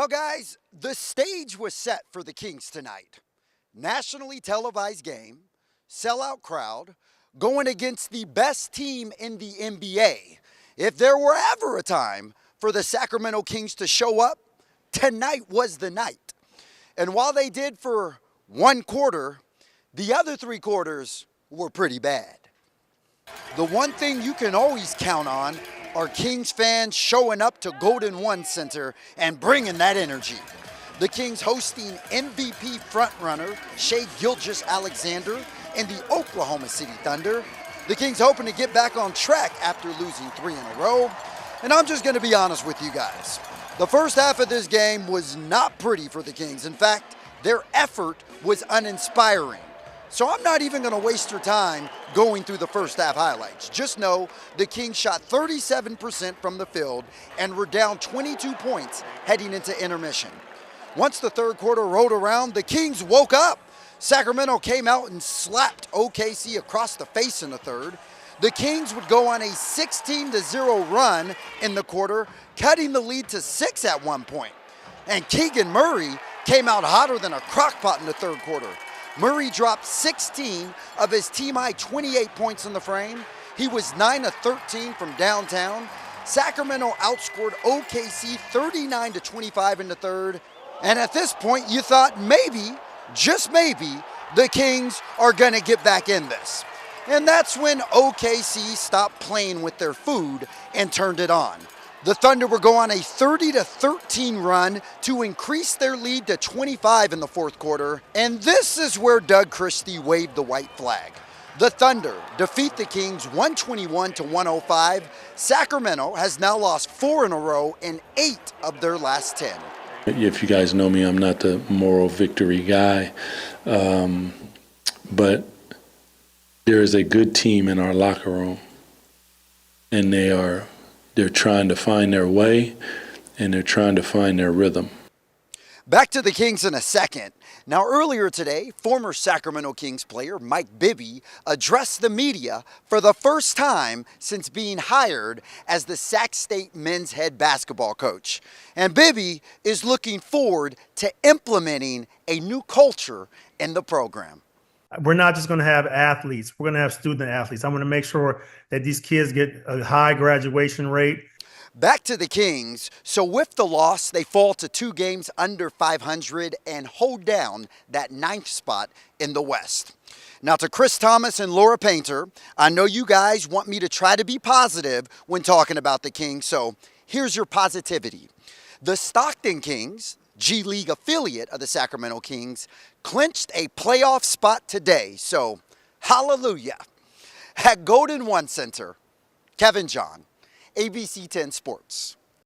Well, guys, the stage was set for the Kings tonight. Nationally televised game, sellout crowd, going against the best team in the NBA. If there were ever a time for the Sacramento Kings to show up, tonight was the night. And while they did for one quarter, the other three quarters were pretty bad. The one thing you can always count on are Kings fans showing up to Golden One Center and bringing that energy. The Kings hosting MVP frontrunner Shai Gilgeous-Alexander and the Oklahoma City Thunder. The Kings hoping to get back on track after losing 3 in a row. And I'm just going to be honest with you guys. The first half of this game was not pretty for the Kings. In fact, their effort was uninspiring. So I'm not even going to waste your time going through the first half highlights. Just know the Kings shot 37% from the field and were down 22 points heading into intermission. Once the third quarter rolled around, the Kings woke up. Sacramento came out and slapped OKC across the face in the third. The Kings would go on a 16-0 run in the quarter, cutting the lead to 6 at one point. And Keegan Murray came out hotter than a crock pot in the third quarter. Murray dropped 16 of his team-high 28 points in the frame. He was 9 of 13 from downtown. Sacramento outscored OKC 39-25 in the third. And at this point, you thought maybe, just maybe, the Kings are going to get back in this. And that's when OKC stopped playing with their food and turned it on. The Thunder would go on a 30-13 run to increase their lead to 25 in the fourth quarter. And this is where Doug Christie waved the white flag. The Thunder defeat the Kings 121-105. Sacramento has now lost 4 in a row in 8 of their last 10. If you guys know me, I'm not the moral victory guy. But there is a good team in our locker room. And they're trying to find their way, and they're trying to find their rhythm. Back to the Kings in a second. Now, earlier today, former Sacramento Kings player Mike Bibby addressed the media for the first time since being hired as the Sac State men's head basketball coach. And Bibby is looking forward to implementing a new culture in the program. We're not just going to have athletes. We're going to have student athletes. I'm going to make sure that these kids get a high graduation rate. Back to the Kings. So with the loss, they fall to 2 games under 500 and hold down that 9th spot in the West. Now to Chris Thomas and Laura Painter, I know you guys want me to try to be positive when talking about the Kings, so here's your positivity. The Stockton Kings, G League affiliate of the Sacramento Kings, clinched a playoff spot today, so hallelujah. At Golden One Center, Kevin John, ABC 10 Sports.